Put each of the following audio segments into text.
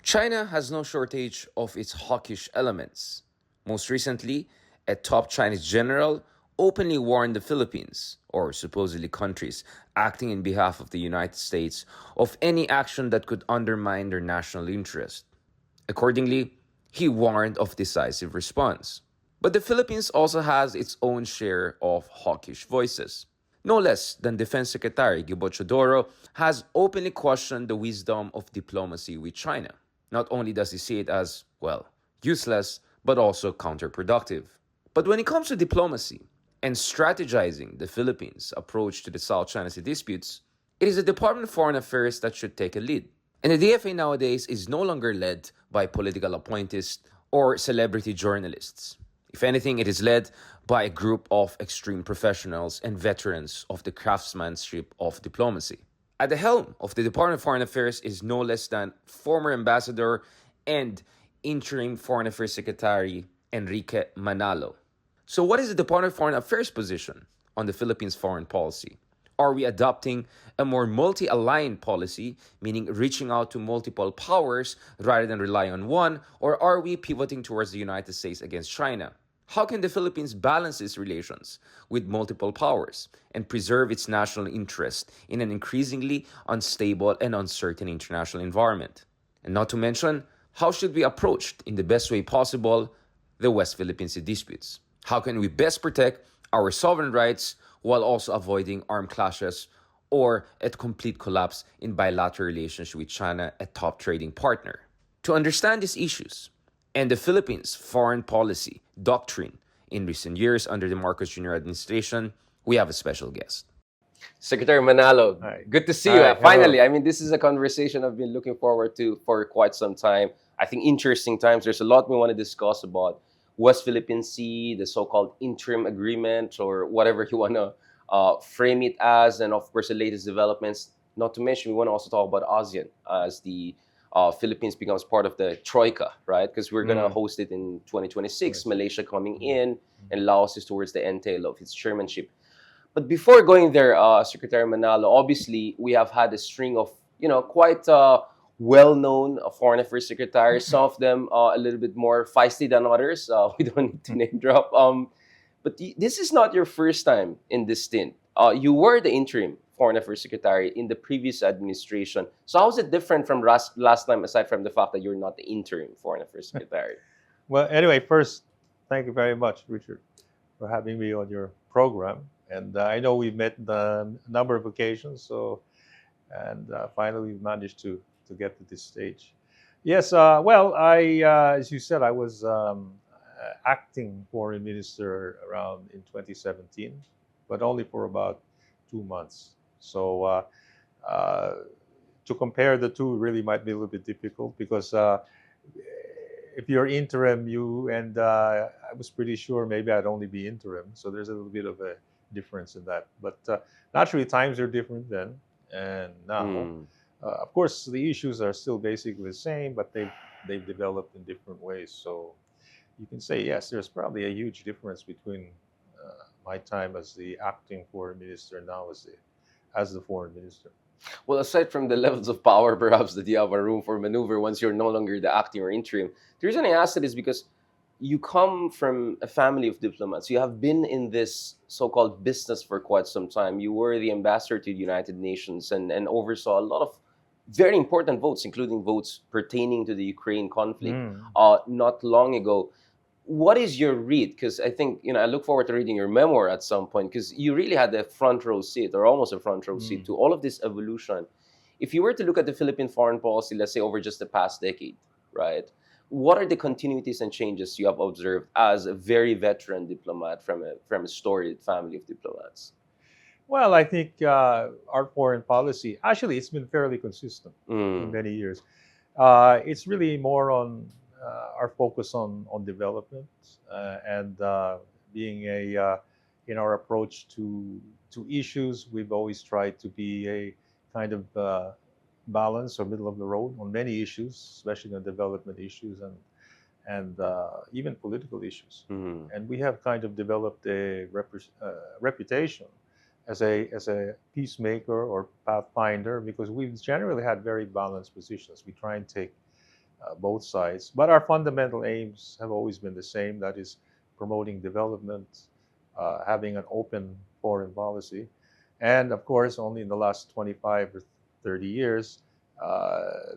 China has no shortage of its hawkish elements. Most recently, a top Chinese general openly warned the Philippines, or supposedly countries acting in behalf of the United States, of any action that could undermine their national interest. Accordingly, he warned of decisive response. But the Philippines also has its own share of hawkish voices. No less than Defense Secretary Gibo Chodoro has openly questioned the wisdom of diplomacy with China. Not only does he see it as, well, useless, but also counterproductive. But when it comes to diplomacy and strategizing the Philippines' approach to the South China Sea disputes, it is the Department of Foreign Affairs that should take a lead. And the DFA nowadays is no longer led by political appointees or celebrity journalists. If anything, it is led by a group of extreme professionals and veterans of the craftsmanship of diplomacy. At the helm of the Department of Foreign Affairs is no less than former ambassador and interim Foreign Affairs Secretary Enrique Manalo. So, what is the Department of Foreign Affairs position on the Philippines' foreign policy? Are we adopting a more multi-aligned policy, meaning reaching out to multiple powers rather than rely on one, or are we pivoting towards the United States against China? How can the Philippines balance its relations with multiple powers and preserve its national interest in an increasingly unstable and uncertain international environment? And not to mention, how should we approach, in the best way possible, the West Philippine Sea disputes? How can we best protect our sovereign rights while also avoiding armed clashes or a complete collapse in bilateral relations with China, a top trading partner? To understand these issues and the Philippines' foreign policy doctrine in recent years under the Marcos Jr. administration, we have a special guest. Secretary Manalo, Hi. good to see Hi, you. hello. Finally, I mean, this is a conversation I've been looking forward to for quite some time. I think interesting times. There's a lot we want to discuss about West Philippine Sea, the so-called interim agreement, or whatever you want to frame it as, and of course the latest developments. Not to mention, we want to also talk about ASEAN as the Philippines becomes part of the Troika, right? Because we're going to host it in 2026, Malaysia coming in, and Laos is towards the end tail of its chairmanship. But before going there, Secretary Manalo, obviously we have had a string of, quite well-known foreign affairs secretaries. Some of them a little bit more feisty than others. We don't need to name drop. But this is not your first time in this stint. You were the interim foreign affairs secretary in the previous administration. So how is it different from last time, aside from the fact that you're not the interim foreign affairs secretary? Well, anyway, first, thank you very much, Richard, for having me on your program. And I know we've met on a number of occasions, and finally we've managed to get to this stage. Yes, well, as you said, I was acting foreign minister around in 2017, but only for about 2 months. So to compare the two really might be a little bit difficult because if you're interim, I was pretty sure maybe I'd only be interim. So there's a little bit of a difference in that. But naturally, times are different then and now. Of course, the issues are still basically the same, but they've developed in different ways. So you can say, yes, there's probably a huge difference between my time as the acting foreign minister and now as the foreign minister. Well, aside from the levels of power, perhaps, that you have a room for maneuver once you're no longer the acting or interim, the reason I asked it is because you come from a family of diplomats. You have been in this so-called business for quite some time. You were the ambassador to the United Nations and oversaw a lot of very important votes, including votes pertaining to the Ukraine conflict not long ago. What is your read? Because I think, I look forward to reading your memoir at some point, because you really had a front row seat, or almost a front row seat, to all of this evolution. If you were to look at the Philippine foreign policy, let's say over just the past decade, right? What are the continuities and changes you have observed as a very veteran diplomat from a storied family of diplomats? Well, I think our foreign policy, actually, it's been fairly consistent in many years. It's really more on our focus on development and being in our approach to issues. We've always tried to be a kind of balance or middle of the road on many issues, especially on development issues and even political issues. And we have kind of developed a reputation as a peacemaker or pathfinder because we've generally had very balanced positions. We try and take both sides. But our fundamental aims have always been the same. That is promoting development, having an open foreign policy, and of course, only in the last 25 or 30 years,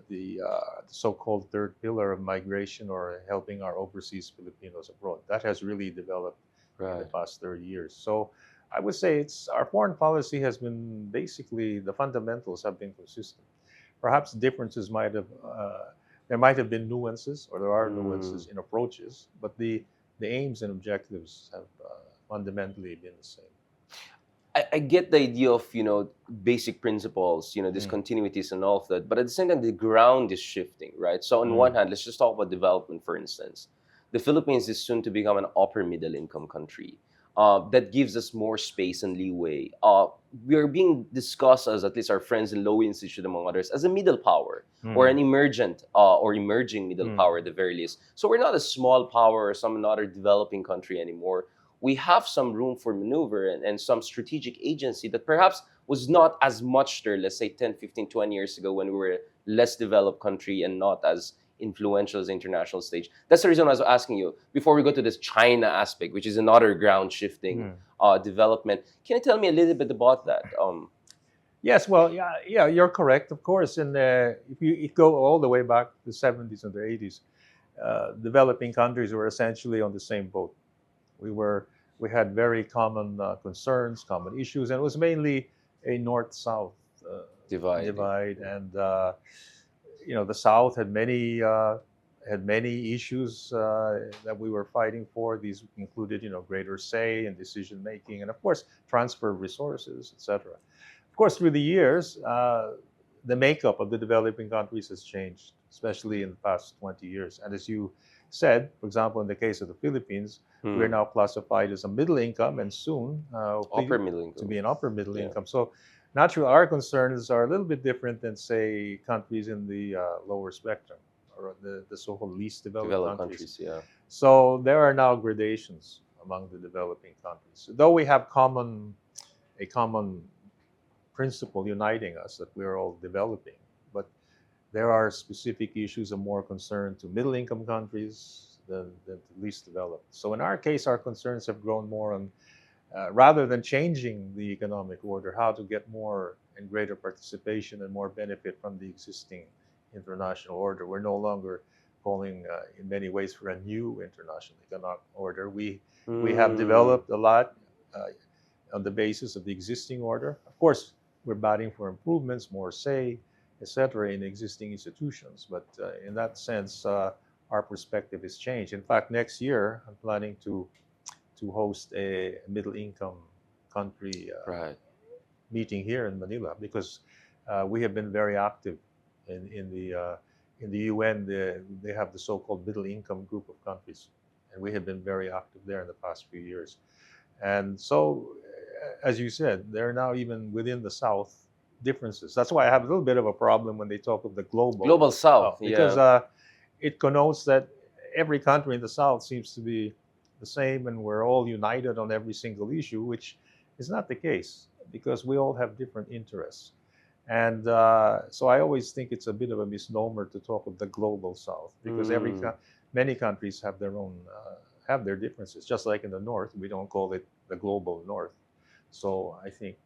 the so-called third pillar of migration, or helping our overseas Filipinos abroad, that has really developed in the Right. past 30 years. So I would say it's our foreign policy has been basically the fundamentals have been consistent. Perhaps differences might have there might have been nuances, or there are Mm. nuances in approaches, but the aims and objectives have fundamentally been the same. I get the idea of, basic principles, Mm, discontinuities and all of that, but at the same time the ground is shifting, right? So on one mm, hand, let's just talk about development, for instance. The Philippines is soon to become an upper middle income country. That gives us more space and leeway. We are being discussed as, at least our friends in Low Institute among others, as a middle power, or mm, an emergent or emerging middle mm, power at the very least. So we're not a small power or some another developing country anymore. We have some room for maneuver, and some strategic agency that perhaps was not as much there, let's say 10, 15, 20 years ago, when we were a less developed country and not as influential as the international stage. That's the reason I was asking you, before we go to this China aspect, which is another ground shifting mm. development. Can you tell me a little bit about that? Yes, well, yeah, yeah, you're correct. Of course, if you go all the way back to the 70s and the 80s, developing countries were essentially on the same boat. We were we had very common concerns, common issues, and it was mainly a north-south uh, Divide, yeah. divide. And the South had many issues that we were fighting for. These included, greater say and decision making, and of course, transfer of resources, etc. Of course, through the years, the makeup of the developing countries has changed, especially in the past 20 years. And as you said, for example, in the case of the Philippines, we are Hmm. now classified as a middle income, and soon Upper hopefully middle to income. be an upper middle Yeah. income. So naturally, our concerns are a little bit different than, say, countries in the lower spectrum, or the so-called least developed Developed countries. countries, yeah. So there are now gradations among the developing countries. Though we have a common principle uniting us, that we're all developing, but there are specific issues of more concern to middle income countries than to least developed. So in our case, our concerns have grown more on, rather than changing the economic order, how to get more and greater participation and more benefit from the existing international order. We're no longer calling, in many ways, for a new international economic order. We have Mm. developed a lot on the basis of the existing order. Of course, we're batting for improvements, more say, etc., in existing institutions. But in that sense, our perspective has changed. In fact, next year I'm planning to host a middle income country Right. meeting here in Manila, because we have been very active in the UN. They have the so-called middle income group of countries, and we have been very active there in the past few years. And so, as you said, there are now, even within the South, differences. That's why I have a little bit of a problem when they talk of the global Global South, South, because yeah. it connotes that every country in the South seems to be the same, and we're all united on every single issue, which is not the case, because we all have different interests. And so I always think it's a bit of a misnomer to talk of the global South, because Mm. many countries have their own have their differences. Just like in the North, we don't call it the global North. So I think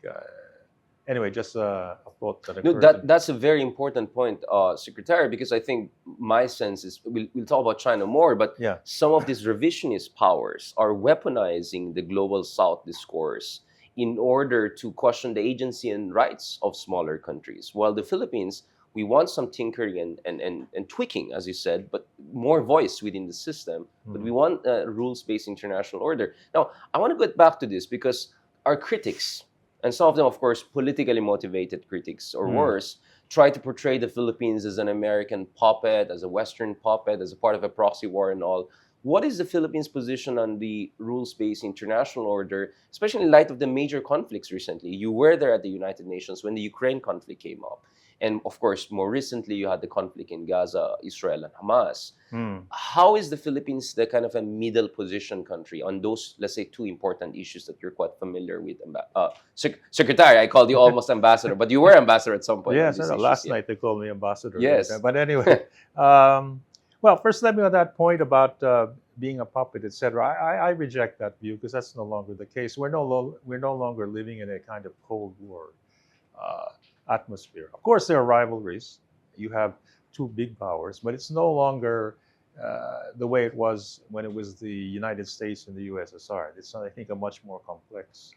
anyway, just a thought that No, occurred to me. that's a very important point, Secretary, because I think my sense is, we'll talk about China more, but Yeah. some of these revisionist powers are weaponizing the global South discourse in order to question the agency and rights of smaller countries. While the Philippines, we want some tinkering and tweaking, as you said, but more voice within the system. But we Mm, want a rules based international order. Now, I want to get back to this because our critics, and some of them, of course, politically motivated critics, or mm, worse, try to portray the Philippines as an American puppet, as a Western puppet, as a part of a proxy war and all. What is the Philippines' position on the rules-based international order, especially in light of the major conflicts recently? You were there at the United Nations when the Ukraine conflict came up. And of course, more recently, you had the conflict in Gaza, Israel and Hamas. Hmm. How is the Philippines the kind of a middle position country on those, let's say, two important issues that you're quite familiar with? Secretary, I called you almost ambassador, but you were ambassador at some point on Yes, I these know. issues. Last Yeah. night they called me ambassador. Yes. But anyway, well, first let me on that point about being a puppet, etc. I reject that view because that's no longer the case. We're no longer living in a kind of Cold War uh, atmosphere. Of course, there are rivalries. You have two big powers, but it's no longer the way it was when it was the United States and the USSR. It's, I think, a much more complex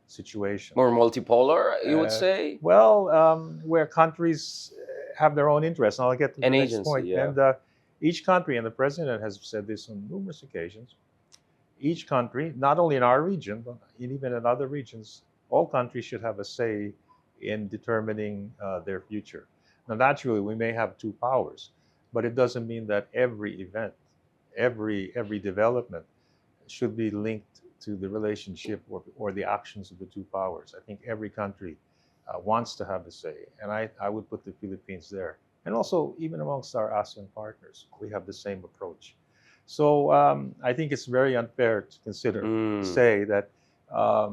situation. More multipolar, you would Uh, say? well, where countries have their own interests. And I'll get to the An next agency, point. yeah. And each country, and the president has said this on numerous occasions, each country, not only in our region, but even in other regions, all countries should have a say in determining their future. Now, naturally, we may have two powers, but it doesn't mean that every event, every development should be linked to the relationship or the actions of the two powers. I think every country wants to have a say, and I would put the Philippines there. And also, even amongst our ASEAN partners, we have the same approach. So I think it's very unfair to consider, Mm. say that um,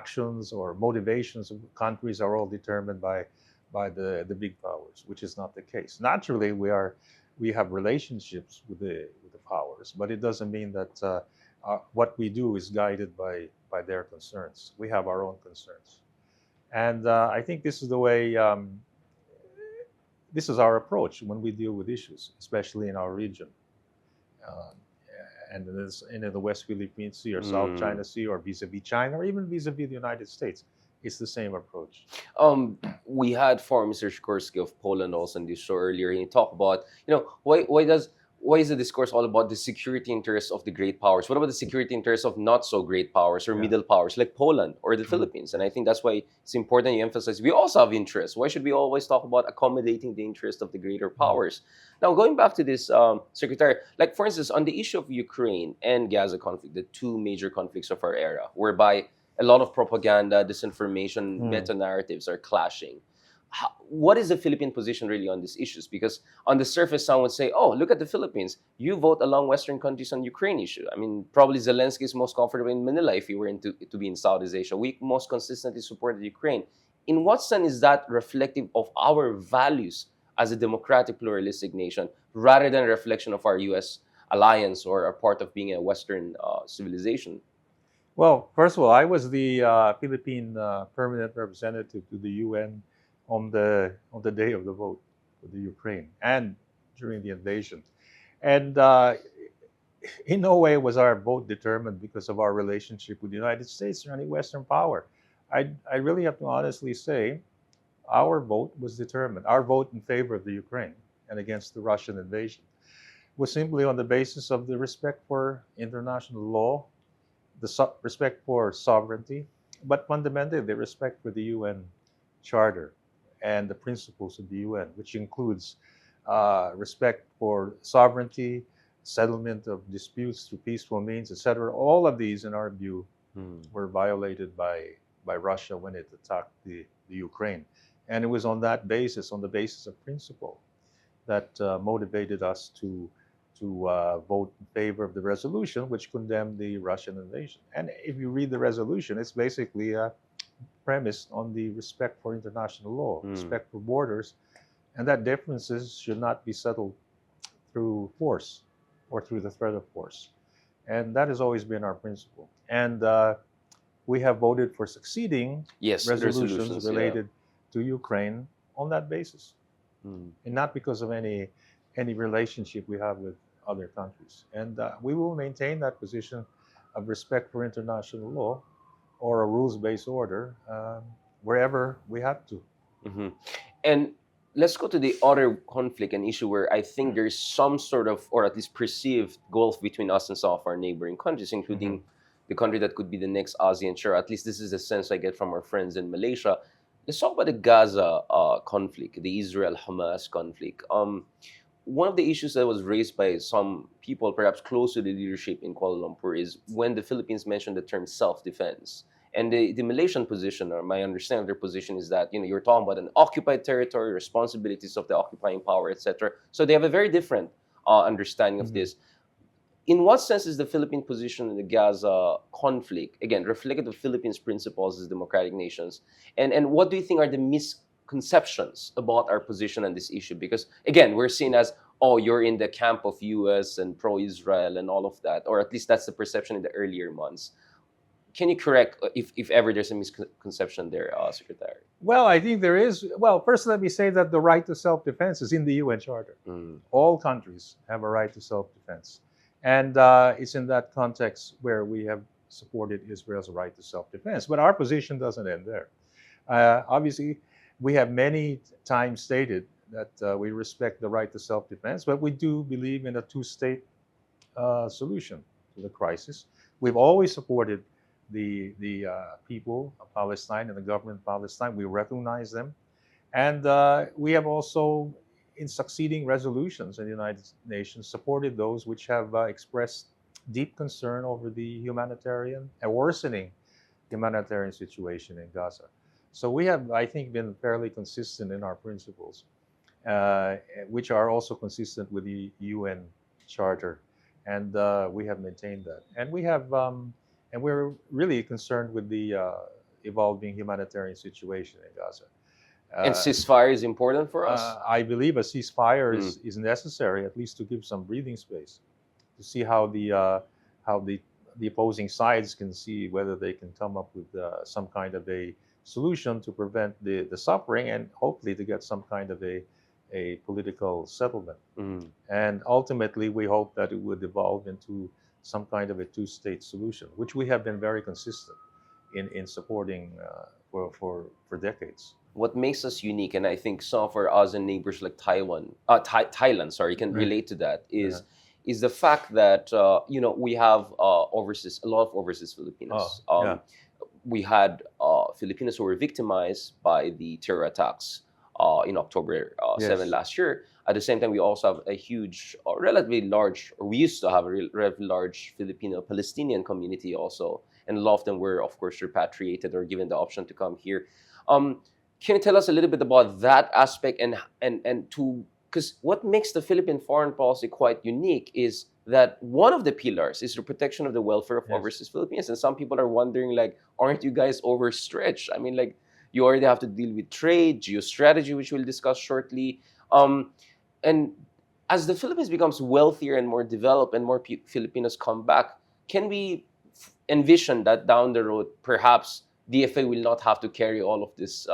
actions or motivations of countries are all determined by the big powers, which is not the case. Naturally, we have relationships with the powers, but it doesn't mean that what we do is guided by their concerns. We have our own concerns, and I think this is the way. This is our approach when we deal with issues, especially in our region, uh, and in the West Philippine Sea or South China Sea, or vis-a-vis China, or even vis-a-vis the United States. It's the same approach. We had former Mr. Sikorsky of Poland also in this show earlier, and he talked about, why is the discourse all about the security interests of the great powers? What about the security interests of not so great powers or Yeah. middle powers like Poland or the Philippines? And I think that's why it's important you emphasize we also have interests. Why should we always talk about accommodating the interest of the greater powers? Now, going back to this, Secretary, like for instance, on the issue of Ukraine and Gaza conflict, the two major conflicts of our era, whereby a lot of propaganda, disinformation, meta narratives are clashing. What is the Philippine position really on these issues? Because on the surface, some would say, "Oh, look at the Philippines. You vote along Western countries on Ukraine issue." I mean, probably Zelensky is most comfortable in Manila if he were to be in Southeast Asia. We most consistently supported Ukraine. In what sense is that reflective of our values as a democratic, pluralistic nation, rather than a reflection of our U.S. alliance or a part of being a Western civilization? Well, first of all, I was the Philippine permanent representative to the UN on the day of the vote for the Ukraine and during the invasion, and in no way was our vote determined because of our relationship with the United States or any Western power. I really have to honestly say our vote was determined. Our vote in favor of the Ukraine and against the Russian invasion was simply on the basis of the respect for international law, the respect for sovereignty, but fundamentally the respect for the UN Charter and the principles of the UN, which includes respect for sovereignty, settlement of disputes through peaceful means, etc. All of these, in our view, were violated by Russia when it attacked the Ukraine. And it was on that basis, on the basis of principle, that motivated us to vote in favor of the resolution, which condemned the Russian invasion. And if you read the resolution, it's basically premised on the respect for international law, respect for borders, and that differences should not be settled through force or through the threat of force. And that has always been our principle. And we have voted for succeeding Yes, resolutions yeah. related to Ukraine on that basis, and not because of any relationship we have with other countries. And we will maintain that position of respect for international law or a rules-based order wherever we have to. And let's go to the other conflict and issue where I think there's some sort of, or at least perceived, gulf between us and some of our neighboring countries, including the country that could be the next ASEAN chair. At least this is the sense I get from our friends in Malaysia. Let's talk about the Gaza conflict, the Israel-Hamas conflict. One of the issues that was raised by some people, perhaps close to the leadership in Kuala Lumpur, is when the Philippines mentioned the term self-defense. And the Malaysian position, or my understanding of their position, is that you're talking about an occupied territory, responsibilities of the occupying power, etc. So they have a very different understanding of this. In what sense is the Philippine position in the Gaza conflict, again, reflective of Philippines' principles as democratic nations? And what do you think are the misconceptions about our position on this issue? Because, again, we're seen as, oh, you're in the camp of US and pro-Israel and all of that, or at least that's the perception in the earlier months. Can you correct if ever there's a misconception there, Secretary? Well, I think there is. Well, first, let me say that the right to self-defense is in the UN Charter. All countries have a right to self-defense. And it's in that context where we have supported Israel's right to self-defense. But our position doesn't end there. Obviously, we have many times stated that we respect the right to self-defense, but we do believe in a two-state solution to the crisis. We've always supported the people of Palestine and the government of Palestine. We recognize them. And we have also, in succeeding resolutions in the United Nations, supported those which have expressed deep concern over the humanitarian and worsening humanitarian situation in Gaza. So we have, I think, been fairly consistent in our principles, which are also consistent with the UN Charter, and we have maintained that. And we have, and we're really concerned with the evolving humanitarian situation in Gaza. And ceasefire is important for us? I believe a ceasefire is necessary, at least to give some breathing space, to see how the opposing sides can see whether they can come up with some kind of a solution to prevent the suffering, and hopefully to get some kind of a political settlement. And ultimately, we hope that it would evolve into some kind of a two-state solution, which we have been very consistent in supporting for decades. What makes us unique, and I think some of our ASEAN neighbors like Thailand, sorry, can relate to that, is the fact that we have a lot of overseas Filipinos. We had Filipinos who were victimized by the terror attacks in October 7 last year. At the same time, we also have a huge, relatively large, or we used to have a relatively large Filipino-Palestinian community also, and a lot of them were, of course, repatriated or given the option to come here. Can you tell us a little bit about that aspect, and because what makes the Philippine foreign policy quite unique is that one of the pillars is the protection of the welfare of overseas Filipinos, and some people are wondering, like, aren't you guys overstretched? I mean, like, you already have to deal with trade, geostrategy, which we'll discuss shortly, and as the Philippines becomes wealthier and more developed, and more Filipinos come back, can we envision that down the road, perhaps DFA will not have to carry all of this,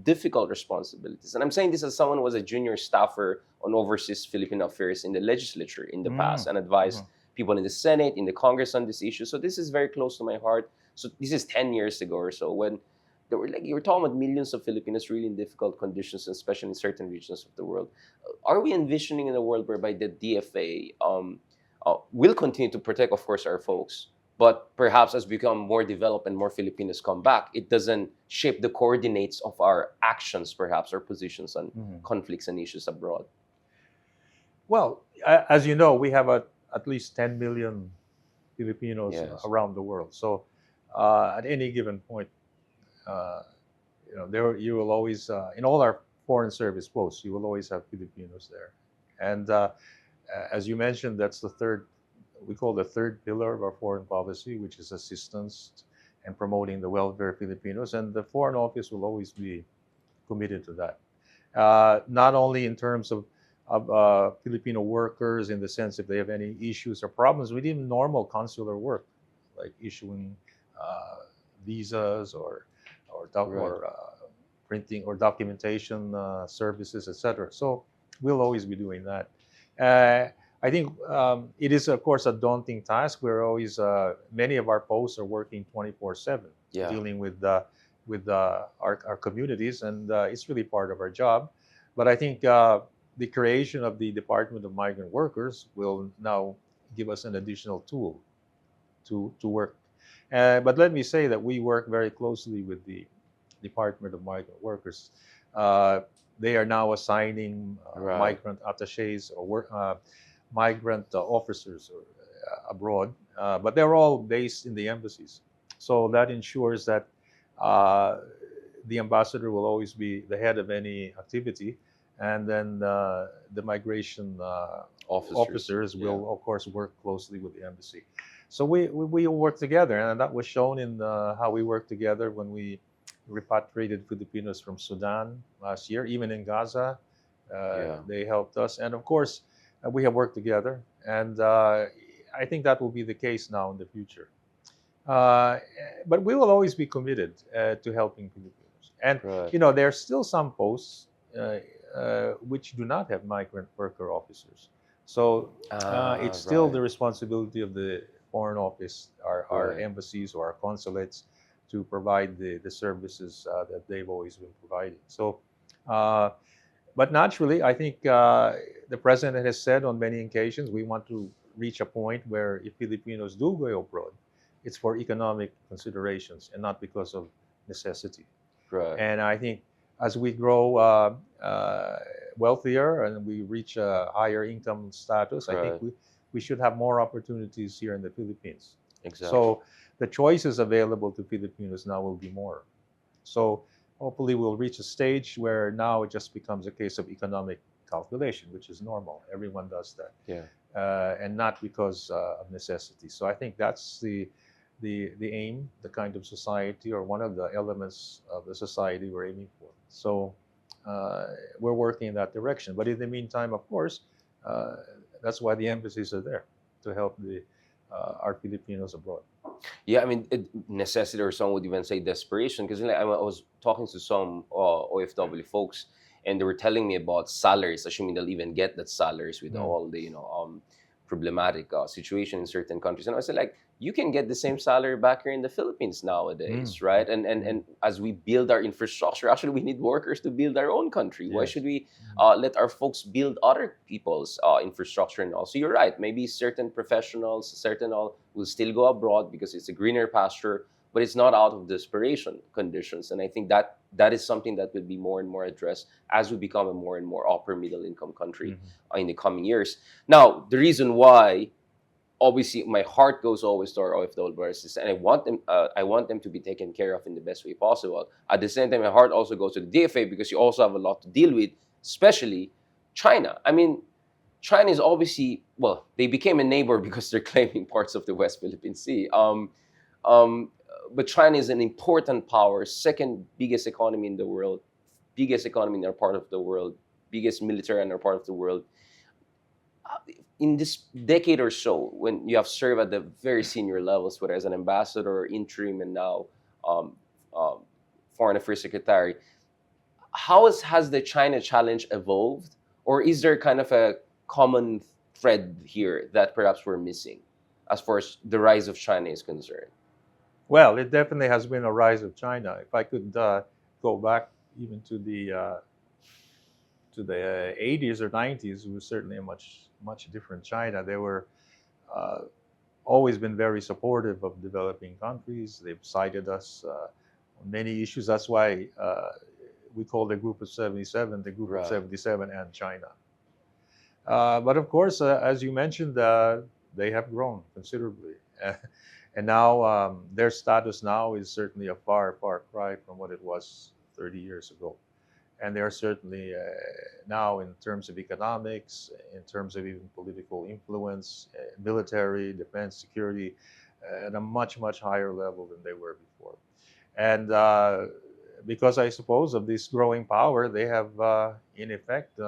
difficult responsibilities? And I'm saying this as someone who was a junior staffer on overseas Philippine affairs in the legislature in the past, and advised people in the Senate, in the Congress on this issue. So this is very close to my heart. So this is 10 years ago or so, when there were, like, you were talking about millions of Filipinos really in difficult conditions, especially in certain regions of the world. Are we envisioning in a world whereby the DFA will continue to protect, of course, our folks, but perhaps as we become more developed and more Filipinos come back, it doesn't shape the coordinates of our actions, perhaps, or positions on conflicts and issues abroad? Well, as you know, we have at least 10 million Filipinos around the world. So at any given point, there you will always, in all our foreign service posts, you will always have Filipinos there. And as you mentioned, that's we call the third pillar of our foreign policy, which is assistance and promoting the welfare of Filipinos. And the Foreign Office will always be committed to that. Not only in terms of Filipino workers, in the sense if they have any issues or problems with even normal consular work, like issuing visas or printing or documentation services, etc. So we'll always be doing that. I think it is, of course, a daunting task. We're always, many of our posts are working 24/7, dealing with our communities, and it's really part of our job. But I think the creation of the Department of Migrant Workers will now give us an additional tool to work. But let me say that we work very closely with the Department of Migrant Workers. They are now assigning migrant attachés or migrant officers abroad, but they're all based in the embassies. So that ensures that uh, the ambassador will always be the head of any activity, and then the migration Officers. officers Yeah. will, of course, work closely with the embassy. So we work together, and that was shown in how we worked together when we repatriated Filipinos from Sudan last year, even in Gaza. Yeah. They helped us, and of course, we have worked together, and I think that will be the case now in the future. Uh, but we will always be committed to helping Filipinos. And Right. there are still some posts which do not have migrant worker officers. So it's still Right. the responsibility of the Foreign Office, our Right. embassies or our consulates, to provide the services that they've always been providing. So, uh, but naturally, I think the president has said on many occasions we want to reach a point where if Filipinos do go abroad, it's for economic considerations and not because of necessity. Right. And I think as we grow wealthier and we reach a higher income status, I think Right. we should have more opportunities here in the Philippines. Exactly. So the choices available to Filipinos now will be more. So hopefully we'll reach a stage where now it just becomes a case of economic calculation, which is normal. Everyone does that, Yeah. and not because of necessity. So I think that's the aim, the kind of society, or one of the elements of the society we're aiming for. So we're working in that direction. But in the meantime, of course, uh, that's why the embassies are there to help our Filipinos abroad. Yeah, I mean, necessity, or some would even say desperation, because I was talking to some OFW folks, and they were telling me about salaries, assuming they'll even get that salaries with Mm. all the problematic situation in certain countries. And I said, like, you can get the same salary back here in the Philippines nowadays, right? And as we build our infrastructure, actually, we need workers to build our own country. Why Yes. should we let our folks build other people's infrastructure and all? So you're right. Maybe certain professionals, certain all will still go abroad because it's a greener pasture, but it's not out of desperation conditions. And I think that is something that will be more and more addressed as we become a more and more upper middle income country in the coming years. Now, the reason why, obviously, my heart goes always to our OFW brothers, and I want them to be taken care of in the best way possible. At the same time, my heart also goes to the DFA, because you also have a lot to deal with, especially China. I mean, China is obviously, well, they became a neighbor because they're claiming parts of the West Philippine Sea. Um, but China is an important power, second biggest economy in the world, biggest economy in our part of the world, biggest military in our part of the world. In this decade or so, when you have served at the very senior levels, whether as an ambassador, interim, and now um, um, Foreign Affairs Secretary, how has the China challenge evolved, or is there kind of a common thread here that perhaps we're missing, as far as the rise of China is concerned? Well, it definitely has been a rise of China. If I could go back even to the 80s or 90s, it was certainly a much different China. They were uh, always been very supportive of developing countries. They've cited us on many issues. That's why we call the Group of 77 the Group Right. of 77 and China. But of course, as you mentioned, they have grown considerably. And now their status now is certainly a far cry from what it was 30 years ago. And they are certainly now, in terms of economics, in terms of even political influence, military, defense, security, at a much higher level than they were before. And because I suppose of this growing power, they have in effect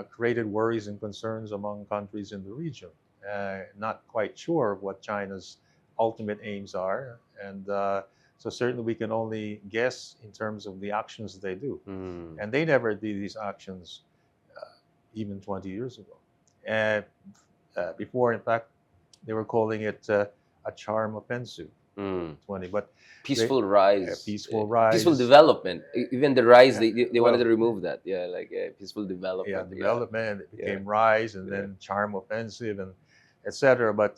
created worries and concerns among countries in the region. Not quite sure of what China's ultimate aims are, and so certainly we can only guess in terms of the actions they do. And they never did these actions even 20 years ago. And before, in fact, they were calling it a charm offensive. 20, but Peaceful rise, peaceful rise, peaceful development. Even the rise, Yeah. they wanted Well, to remove that. Yeah, like peaceful development. development. It Yeah. became rise, and Yeah. then charm offensive, and etc. But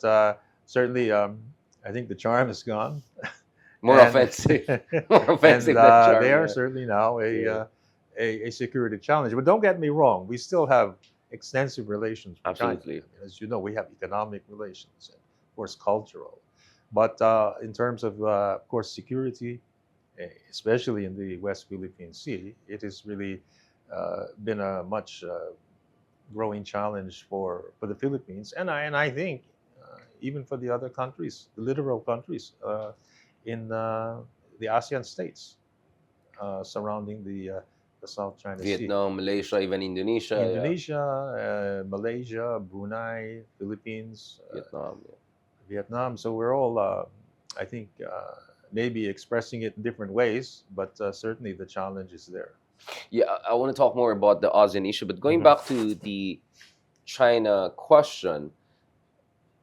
certainly, I think the charm is gone. More And- offensive. More offensive and than charm. they are Yeah. certainly now Yeah. a security challenge. But don't get me wrong, we still have extensive relations with China. Absolutely. I mean, as you know, we have economic relations and, of course, cultural. But in terms of course, security, especially in the West Philippine Sea, it has really been a much growing challenge for the Philippines, and I think even for the other countries, the littoral countries in the ASEAN states surrounding the South China Sea. Vietnam, Malaysia, even Indonesia. Yeah, Indonesia, Malaysia, Brunei, Philippines, Vietnam. Yeah. Vietnam. So we're all, I think, maybe expressing it in different ways, but certainly the challenge is there. Yeah, I want to talk more about the ASEAN issue, but going Mhm. back to the China question,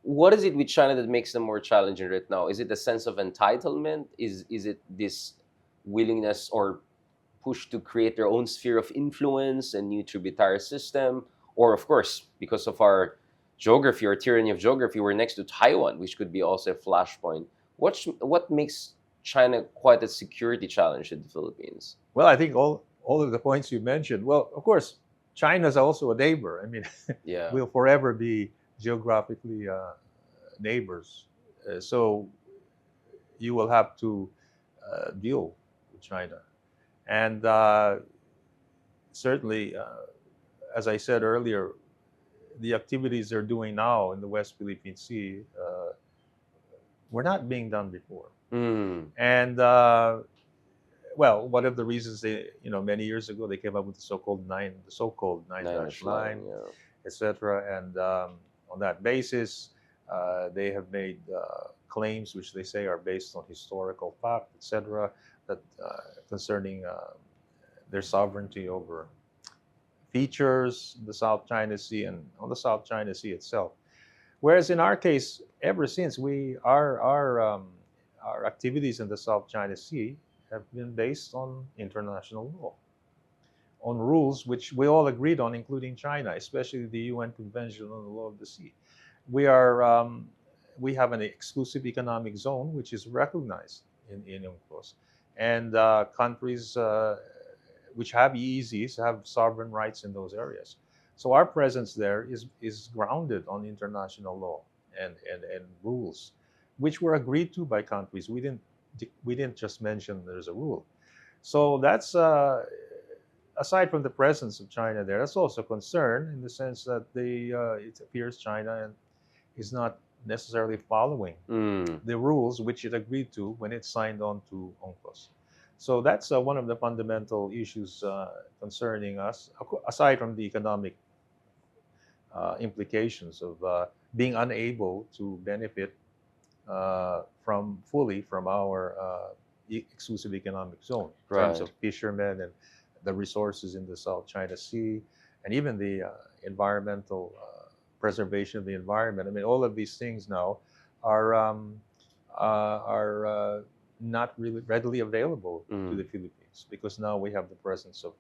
what is it with China that makes them more challenging right now? Is it a sense of entitlement? Is it this willingness or push to create their own sphere of influence and new tributary system? Or of course, because of our geography or tyranny of geography, we're next to Taiwan, which could be also a flashpoint. What makes China quite a security challenge in the Philippines? Well, I think all of the points you mentioned. Well, of course, China's also a neighbor. I mean, Yeah. we'll forever be geographically neighbors. So you will have to deal with China, and certainly, as I said earlier, the activities they're doing now in the West Philippine Sea were not being done before, Mm. and well, one of the reasons they, many years ago they came up with the so-called nine Nine dash inch line, line, yeah. etc. And on that basis, they have made claims which they say are based on historical fact, etc., that concerning their sovereignty over features in the South China Sea and on the South China Sea itself. Whereas in our case, ever since our activities in the South China Sea have been based on international law, on rules which we all agreed on, including China, especially the UN Convention on the Law of the Sea. We have an exclusive economic zone which is recognized in UNCLOS, and countries which have EEZs have sovereign rights in those areas. So our presence there is grounded on international law and rules, which were agreed to by countries. We didn't just mention there's a rule. So that's aside from the presence of China there. That's also a concern in the sense that it appears China is not necessarily following Mm. the rules which it agreed to when it signed on to UNCLOS. So that's one of the fundamental issues concerning us, aside from the economic implications of being unable to benefit from our exclusive economic zone in terms Right. of fishermen and the resources in the South China Sea, and even the environmental preservation of the environment. I mean, all of these things now are not really readily available to the Philippines because now we have the presence of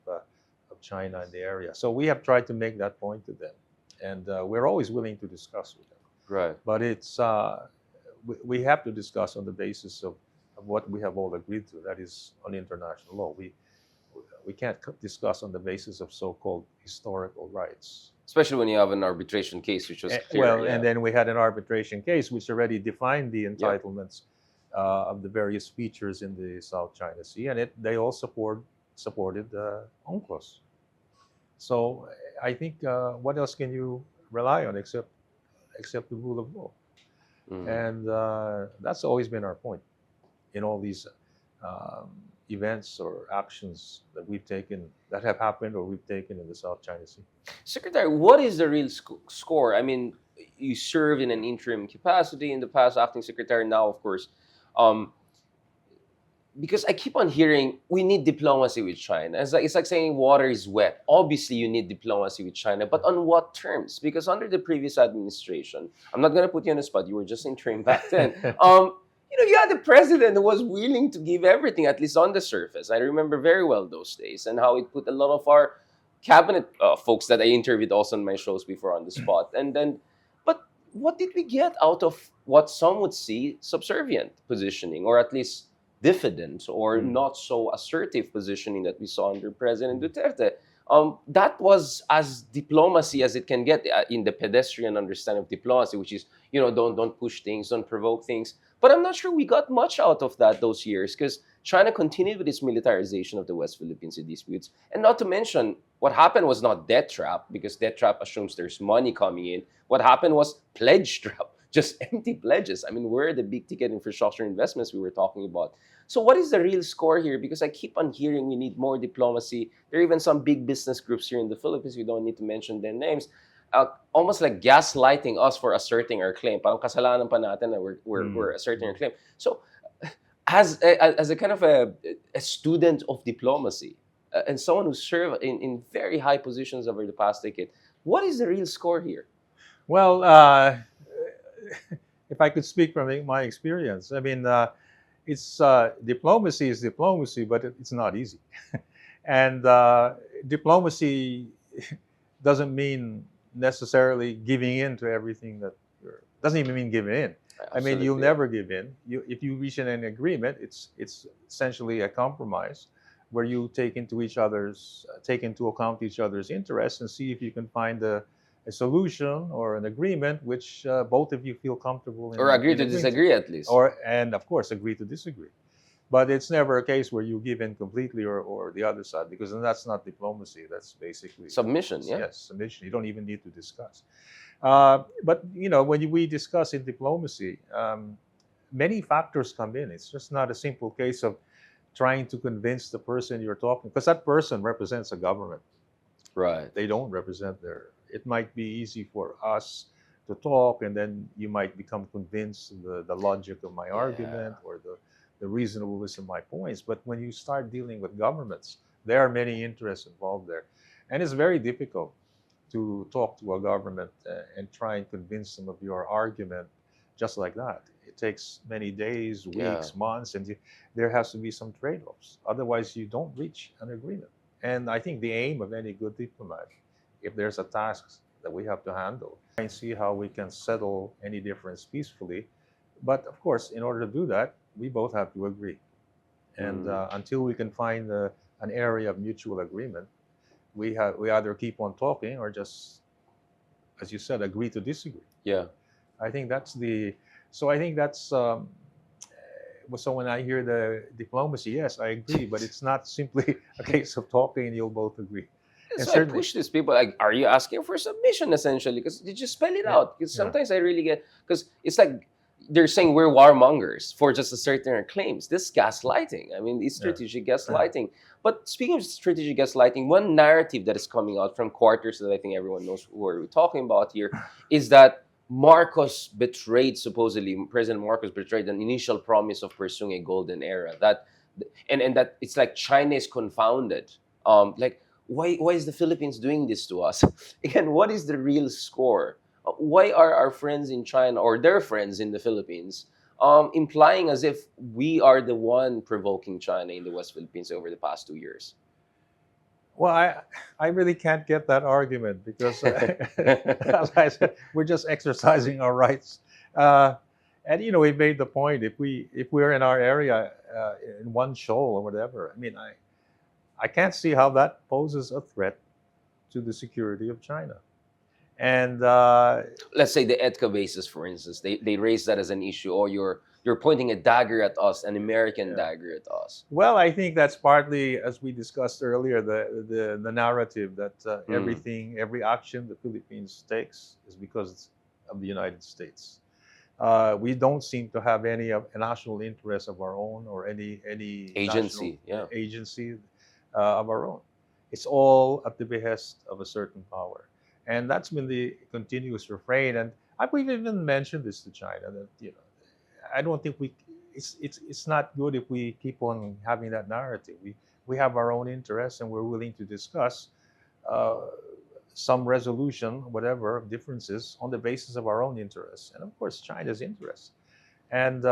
China in the area. So we have tried to make that point to them, and we're always willing to discuss with them. Right. But we have to discuss on the basis of what we have all agreed to. That is on international law. We can't discuss on the basis of so-called historical rights. Especially when you have an arbitration case, which was clear. Well, yeah. and then we had an arbitration case which already defined the entitlements of the various features in the South China Sea, and they all supported UNCLOS. So I think what else can you rely on except the rule of law? Mhm. And that's always been our point in all these events or actions that we've taken, that have happened or we've taken in the South China Sea. Secretary, what is the real score? I mean, you serve in an interim capacity in the past, acting secretary now, of course. Because I keep on hearing we need diplomacy with China. It's like saying water is wet. Obviously, you need diplomacy with China, but on what terms? Because under the previous administration, I'm not going to put you on the spot. You were just interim back then. You had the president who was willing to give everything, at least on the surface. I remember very well those days and how it put a lot of our cabinet folks that I interviewed also on my shows before on the spot. But what did we get out of what some would see subservient positioning, or at least diffident or not so assertive positioning that we saw under President Duterte? That was as diplomacy as it can get in the pedestrian understanding of diplomacy, which is don't push things, don't provoke things. But I'm not sure we got much out of that those years, because China continued with its militarization of the West Philippine Sea disputes. And not to mention, what happened was not debt trap, because debt trap assumes there's money coming in. What happened was pledge trap, just empty pledges. I mean, where are the big ticket infrastructure investments we were talking about? So what is the real score here? Because I keep on hearing we need more diplomacy. There are even some big business groups here in the Philippines, we don't need to mention their names, almost like gaslighting us for asserting our claim. Parang kasalanan pa natin na we're asserting our claim. So as a kind of a student of diplomacy, and someone who served in very high positions over the past decade, what is the real score here? Well, if I could speak from my experience, I mean, it's diplomacy is diplomacy, but it's not easy. And diplomacy doesn't mean necessarily giving in to everything that doesn't even mean giving in. I mean, you'll never give in. If you reach an agreement, it's essentially a compromise where you take into account each other's interests and see if you can find a solution or an agreement which both of you feel comfortable in. Or agree in to agreeing disagree at least. and of course agree to disagree. But it's never a case where you give in completely or the other side, because then that's not diplomacy. That's basically Submission, yeah. Yes, submission. You don't even need to discuss. But when we discuss in diplomacy, many factors come in. It's just not a simple case of trying to convince the person you're talking, because that person represents a government. Right. They don't represent it might be easy for us to talk, and then you might become convinced of the logic of my argument or the reasonableness of my points. But when you start dealing with governments, there are many interests involved there. And it's very difficult to talk to a government and try and convince them of your argument just like that. It takes many days, weeks, months, and there has to be some trade-offs. Otherwise, you don't reach an agreement. And I think the aim of any good diplomat, if there's a task that we have to handle, try and see how we can settle any difference peacefully. But of course, in order to do that, we both have to agree. And until we can find an area of mutual agreement, we either keep on talking or just, as you said, agree to disagree. Yeah. I think that's so when I hear the diplomacy, yes, I agree, but it's not simply a case of talking and you'll both agree. And So I push these people, like, are you asking for submission essentially? Because they just spell it out. Because sometimes I really get, because it's like they're saying we're warmongers for just asserting our claims. This gaslighting. I mean, it's strategic gaslighting. But speaking of strategic gaslighting, one narrative that is coming out from quarters that I think everyone knows who we're talking about here is that Marcos betrayed, supposedly, President Marcos betrayed an initial promise of pursuing a golden era. And that it's like China is confounded. Like, why is the Philippines doing this to us? Again, what is the real score? Why are our friends in China or their friends in the Philippines implying as if we are the one provoking China in the West Philippines over the past 2 years? Well, I really can't get that argument because, as I said, we're just exercising our rights. And we made the point, if we're in our area in one shoal or whatever, I mean, I can't see how that poses a threat to the security of China. And let's say the EDCA bases, for instance, they raise that as an issue, or you're pointing a dagger at us, an American dagger at us. Well, I think that's partly, as we discussed earlier, the narrative that every action the Philippines takes is because of the United States. We don't seem to have any national interest of our own or any agency of our own. It's all at the behest of a certain power. And that's been the continuous refrain. And we've even mentioned this to China that I don't think it's not good if we keep on having that narrative. We have our own interests and we're willing to discuss some resolution, whatever, of differences on the basis of our own interests. And of course, China's interests. And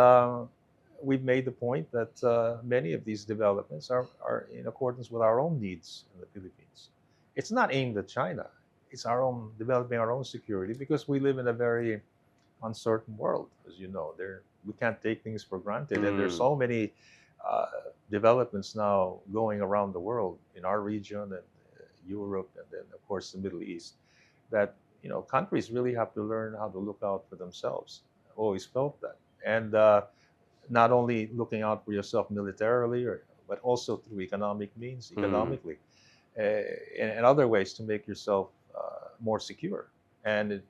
we've made the point that many of these developments are in accordance with our own needs in the Philippines. It's not aimed at China. It's our own, developing our own security, because we live in a very uncertain world, as you know. We can't take things for granted. And there's so many developments now going around the world, in our region and Europe, and then of course the Middle East, that countries really have to learn how to look out for themselves. I've always felt that. And not only looking out for yourself militarily, but also through economic means, Mm. economically, and other ways to make yourself more secure. And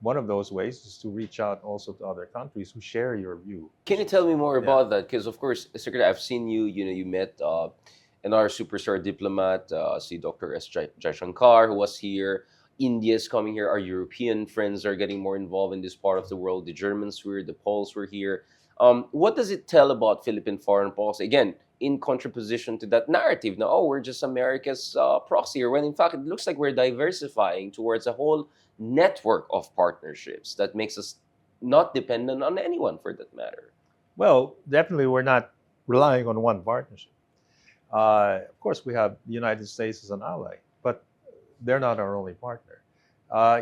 one of those ways is to reach out also to other countries who share your view, Can which you is, tell me more yeah. about that? Because of course, Secretary, I've seen you. You know, you met another superstar diplomat, see Dr. S. Jaishankar, who was here. India's coming here. Our European friends are getting more involved in this part of the world. The Germans were, the Poles were here. What does it tell about Philippine foreign policy? Again, in contraposition to that narrative. Now, oh, we're just America's proxy, here, when in fact it looks like we're diversifying towards a whole network of partnerships that makes us not dependent on anyone for that matter. Well, definitely we're not relying on one partnership. Of course, we have the United States as an ally, but they're not our only partner.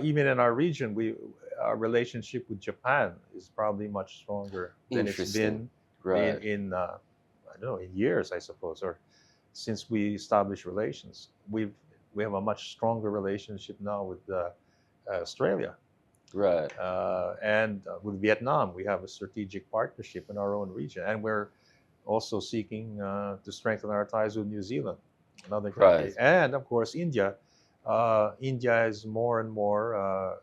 Even in our region, our relationship with Japan is probably much stronger than it's Interesting. been Right. in I don't know, in years, I suppose, or since we established relations. We have a much stronger relationship now with Australia. Right. And with Vietnam, we have a strategic partnership in our own region, and we're also seeking to strengthen our ties with New Zealand, another country, Right. and of course India. India is more and more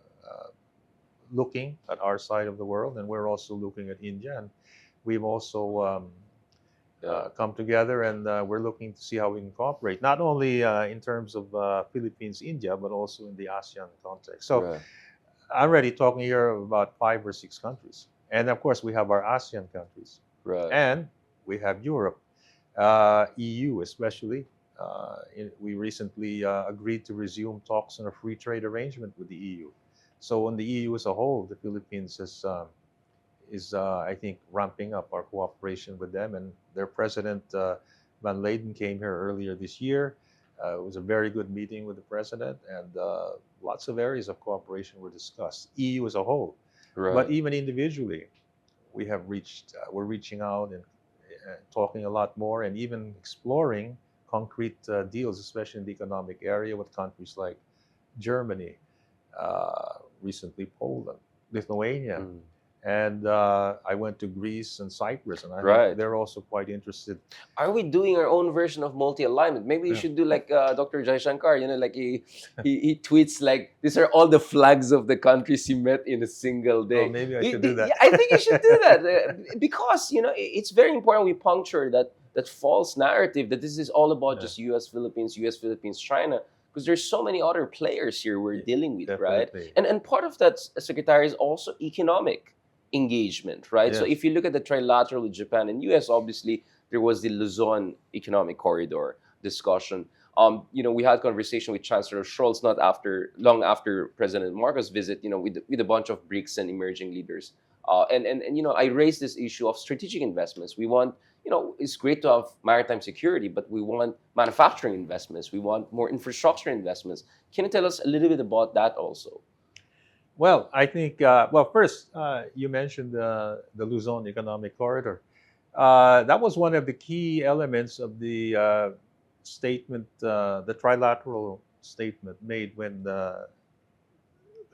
looking at our side of the world, and we're also looking at India. And we've also Yeah. come together, and we're looking to see how we can cooperate, not only in terms of Philippines, India, but also in the ASEAN context. So Right. I'm already talking here about 5 or 6 countries. And of course, we have our ASEAN countries. Right. And we have Europe, EU especially. We recently agreed to resume talks on a free trade arrangement with the EU. So, on the EU as a whole, the Philippines I think, ramping up our cooperation with them. And their president, Van Leyden, came here earlier this year. It was a very good meeting with the president, and lots of areas of cooperation were discussed, EU as a whole. But Right. even individually, we're reaching out and talking a lot more, and even exploring concrete deals, especially in the economic area with countries like Germany, recently Poland, Lithuania. Mm. And I went to Greece and Cyprus, and I think Right. they're also quite interested. Are we doing our own version of multi-alignment? Maybe you Yeah. should do like Dr. Jaishankar, you know, like he tweets like, these are all the flags of the countries he met in a single Oh, day. maybe I should do Yeah, that. I think you should do that because, you know, it's very important we puncture that false narrative that this is all about Yeah. just U.S. Philippines, China, because there's so many other players here we're dealing with, right? Definitely. And part of that, Secretary, is also economic engagement, right? So Yes. if you look at the trilateral with Japan and US, obviously there was the Luzon Economic Corridor discussion. You know, we had conversation with Chancellor Scholz not long after President Marcos' visit, you know, with a bunch of BRICS and emerging leaders. And you know, I raised this issue of strategic investments. We want, you know, it's great to have maritime security, but we want manufacturing investments. We want more infrastructure investments. Can you tell us a little bit about that also? Well, I think, first, you mentioned the Luzon Economic Corridor. That was one of the key elements of the statement, the trilateral statement made when the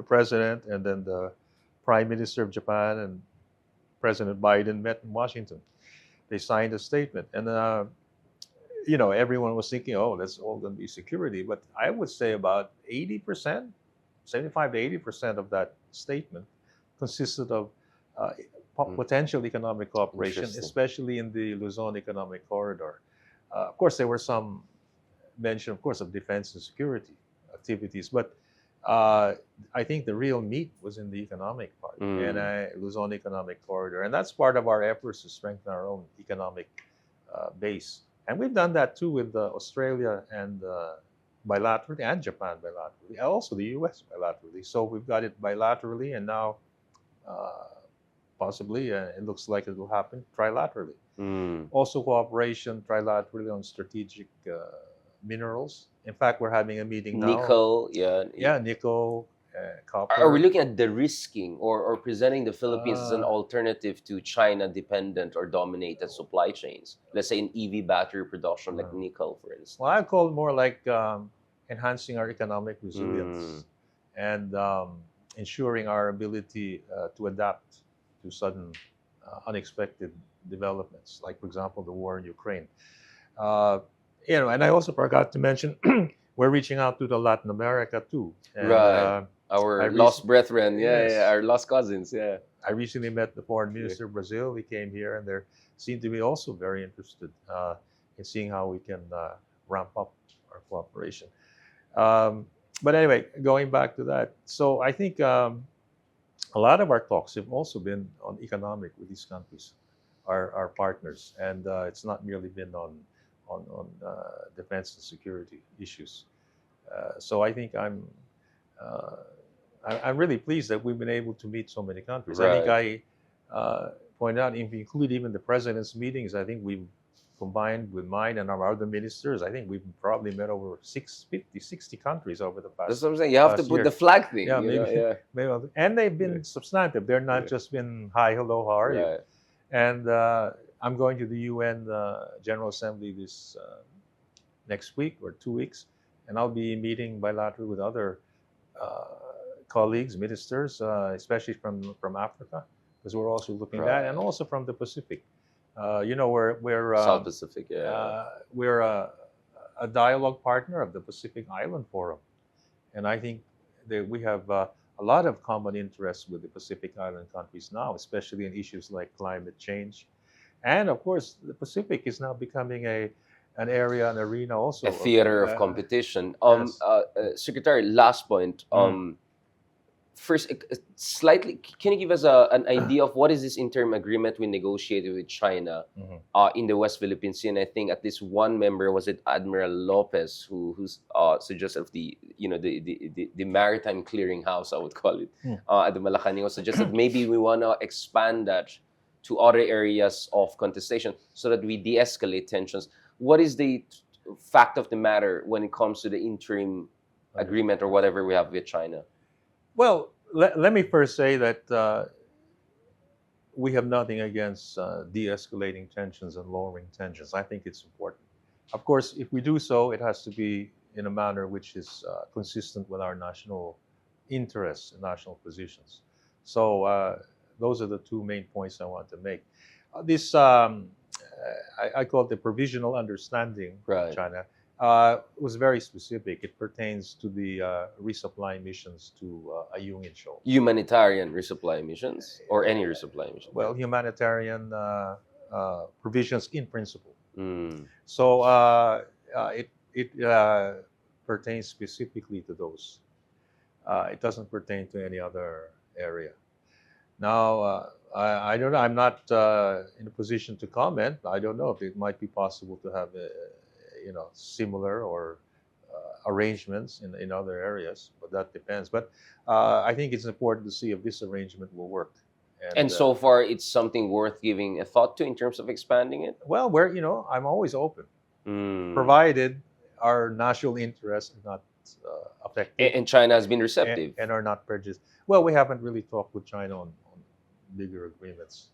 president and then the prime minister of Japan and President Biden met in Washington. They signed a statement. And, everyone was thinking, oh, that's all going to be security. But I would say about 80%, 75 to 80% of that statement consisted of potential economic cooperation, Interesting. especially in the Luzon Economic Corridor. Of course, there were some mention, of course, of defense and security activities, but I think the real meat was in the economic part, and Luzon Economic Corridor, and that's part of our efforts to strengthen our own economic base. And we've done that too with Australia and bilaterally, and Japan bilaterally, and also the U.S. bilaterally. So we've got it bilaterally, and now possibly it looks like it will happen trilaterally. Also, cooperation trilaterally on strategic minerals. In fact, we're having a meeting now. Nickel, yeah. Yeah, nickel, copper. Are we looking at de-risking or presenting the Philippines as an alternative to China-dependent or dominated supply chains? Let's say in EV battery production, like nickel, for instance. Well, I call it more like enhancing our economic resilience and ensuring our ability to adapt to sudden, unexpected developments, like, for example, the war in Ukraine. Uh, and I also forgot to mention we're reaching out to the Latin America too. And Right. I Our lost recently, brethren, yeah, yeah, yes, our lost cousins, yeah. I recently met the foreign Yeah. minister of Brazil. He came here, and they seem to be also very interested in seeing how we can ramp up our cooperation. Um, but anyway, going back to that, so I think a lot of our talks have also been on economic with these countries, our partners, and it's not merely been on defense and security issues. So I think uh, I'm really pleased that we've been able to meet so many countries. I think Right. pointed out, if we include even the president's meetings, I think we've combined with mine and our other ministers, I think we've probably met over 60 countries over the That's past what I'm saying. You have to past put year. the flag thing, Yeah, you know, maybe, yeah. maybe, and they've been Yeah. substantive. They're not Yeah. just been hi, hello, how are you? Right. And I'm going to the UN General Assembly this next week or 2 weeks, and I'll be meeting bilaterally with other uh, colleagues, ministers, especially from Africa, because we're also looking at that, and Right. also from the Pacific. We're South Pacific, yeah. we're a dialogue partner of the Pacific Island Forum, and I think that we have a lot of common interests with the Pacific Island countries now, especially in issues like climate change, and of course, the Pacific is now becoming an area, an arena also. A theater of competition. Yes. Secretary, last point. Mm. First, slightly, can you give us an idea of what is this interim agreement we negotiated with China Mhm. in the West Philippine Sea? And I think at least one member, was it Admiral Lopez, who's suggested of the maritime clearinghouse, I would call it, Hmm. at the Malacanang, suggested maybe we want to expand that to other areas of contestation so that we de-escalate tensions. What is the fact of the matter when it comes to the interim agreement or whatever we have with China? Well, let me first say that we have nothing against de-escalating tensions and lowering tensions. I think it's important. Of course, if we do so, it has to be in a manner which is consistent with our national interests and national positions. So those are the two main points I want to make. This I call it the provisional understanding Right. with China. Was very specific. It pertains to the resupply missions to Ayungin Shoal. Humanitarian resupply missions or any resupply mission? Well, humanitarian provisions in principle. Mm. So it pertains specifically to those. It doesn't pertain to any other area. Now, I don't know. I'm not in a position to comment. I don't know if it might be possible to have similar or arrangements in other areas, but that depends. But I think it's important to see if this arrangement will work. And so far, it's something worth giving a thought to in terms of expanding it? Well, I'm always open, Mm. provided our national interests are not affected And China has been receptive. and are not prejudiced. Well, we haven't really talked with China on bigger agreements,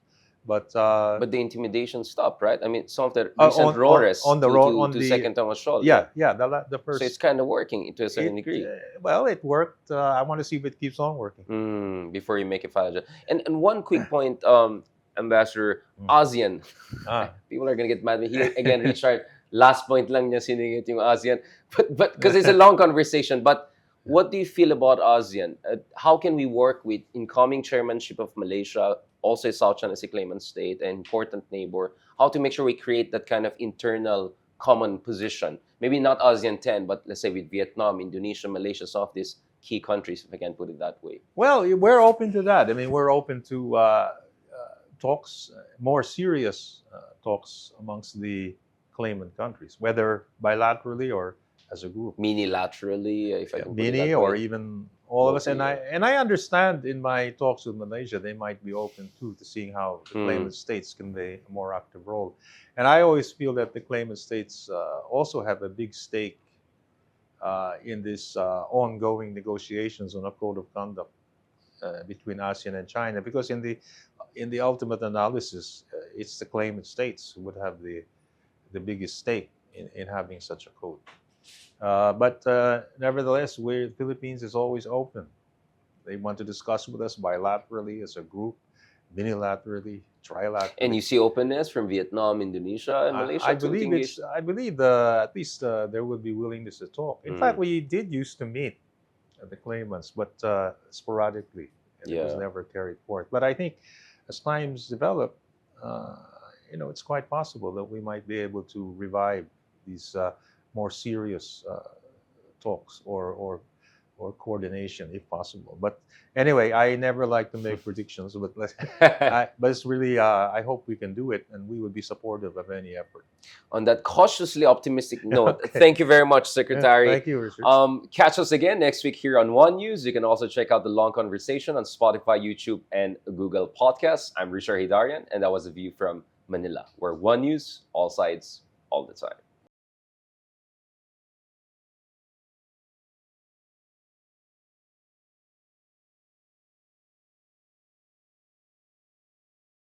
but But the intimidation stopped, right? I mean, some of the recent roars on the to, road to, on to the Second Thomas Shoal. yeah the first. So it's kind of working to a certain degree. Well, it worked. I want to see if it keeps on working. Before you make a final judgment. And one quick point, Ambassador, Mm. ASEAN. Ah. People are gonna get mad. Here again, Richard, last point lang niya siningit yung ASEAN. But because it's a long conversation. But what do you feel about ASEAN? How can we work with incoming chairmanship of Malaysia, also South China as a claimant state, an important neighbor? How to make sure we create that kind of internal common position? Maybe not ASEAN 10, but let's say with Vietnam, Indonesia, Malaysia, some of these key countries, if I can put it that way. Well, we're open to that. I mean, we're open to talks, more serious talks amongst the claimant countries, whether bilaterally or as a group. Minilaterally, if I can put it Mini that or way. even all of us. And Multi, I understand in my talks with Malaysia, they might be open to seeing how the Hmm. claimant states can play a more active role. And I always feel that the claimant states also have a big stake in this ongoing negotiations on a code of conduct between ASEAN and China, because in the ultimate analysis, it's the claimant states who would have the biggest stake in having such a code. But nevertheless, the Philippines is always open. They want to discuss with us bilaterally as a group, unilaterally, trilateral. And you see openness from Vietnam, Indonesia, and Malaysia I to believe engage. I believe at least there would be willingness to talk. In fact, we did used to meet the claimants, but sporadically, and it was Yeah. never carried forth. But I think as times develop, it's quite possible that we might be able to revive these more serious talks or coordination if possible. But anyway, I never like to make predictions, but but it's really I hope we can do it, and we would be supportive of any effort. On that cautiously optimistic note, Okay. thank you very much, Secretary. Thank you, Richard. Catch us again next week here on One News. You can also check out the long conversation on Spotify, YouTube, and Google Podcasts. I'm Richard Hidarian, and that was a view from Manila, where One News, all sides, all the time.